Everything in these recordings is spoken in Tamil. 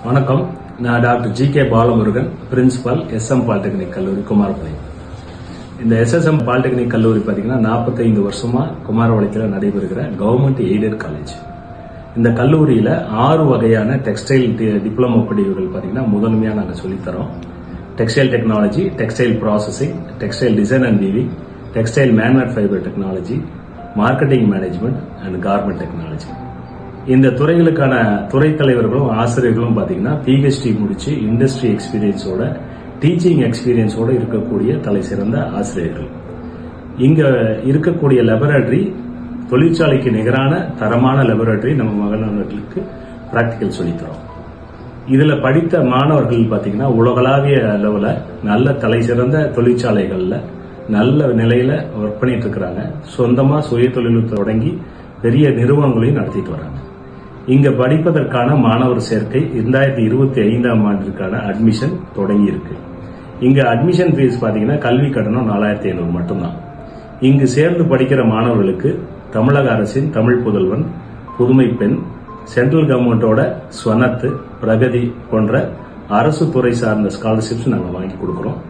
வணக்கம். நான் doctor G K. Balamurugan, principal SM polytechnic கல்லூரி குமாரபாளையம். இந்த SSM பாலிடெக்னிக் கல்லூரி பார்த்தீங்கன்னா 45 வருஷமா குமாரபாளையத்தில் நடைபெறுகிற கவர்மெண்ட் எய்டட் காலேஜ். இந்த கல்லூரியில் 6 வகையான டெக்ஸ்டைல் டிப்ளமோ படிப்புகள் பார்த்தீங்கன்னா முதன்மையாக நாங்கள் சொல்லித்தரோம். Textile technology, textile processing, textile design and weaving, textile man made fibre technology, marketing management and garment technology. இந்த துறைகளுக்கான துறை தலைவர்களும் ஆசிரியர்களும் பார்த்தீங்கன்னா PhD முடிச்சு இண்டஸ்ட்ரி எக்ஸ்பீரியன்ஸோட, டீச்சிங் எக்ஸ்பீரியன்ஸோட இருக்கக்கூடிய தலை சிறந்த ஆசிரியர்கள். இங்க இருக்கக்கூடிய லெபரட்டரி தொழிற்சாலைக்கு நிகரான தரமான லெபரட்டரி நம்ம மாணவர்களுக்கு பிராக்டிக்கல் சொல்லித்தரோம். இதுல படித்த மாணவர்கள் பார்த்தீங்கன்னா உலகளாவிய அளவுல நல்ல தலை சிறந்த தொழிற்சாலைகள்ல நல்ல நிலையில ஒர்க் பண்ணிட்டு இருக்கிறாங்க. சொந்தமா சுய தொழில் தொடங்கி பெரிய நிறுவனங்களையும் நடத்திட்டு வராங்க. இங்க படிப்பதற்கான மாணவர் சேர்க்கை 2025ஆம் ஆண்டிற்கான அட்மிஷன் தொடங்கி இருக்கு. இங்க அட்மிஷன் ஃபீஸ் பாத்தீங்கன்னா கல்வி கட்டணம் 4500 மட்டும்தான். இங்கு சேர்ந்து படிக்கிற மாணவர்களுக்கு தமிழக அரசின் தமிழ் புதல்வன், புதுமை பெண், சென்ட்ரல் கவர்மெண்டோட ஸ்வனத்து, பிரகதி போன்ற அரசு துறை சார்ந்த ஸ்காலர்ஷிப்ஸ் நாங்கள் வாங்கி கொடுக்கிறோம்.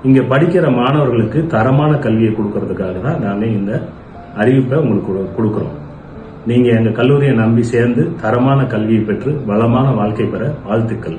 இங்க படிக்கிற மாணவர்களுக்கு தரமான கல்வியை கொடுக்கறதுக்காக தான் நாங்கள் இந்த அறிவிப்பை உங்களுக்கு கொடுக்கிறோம். நீங்க எங்க கல்லூரியை நம்பி சேர்ந்து தரமான கல்வியை பெற்று வளமான வாழ்க்கை பெற வாழ்த்துக்கள்.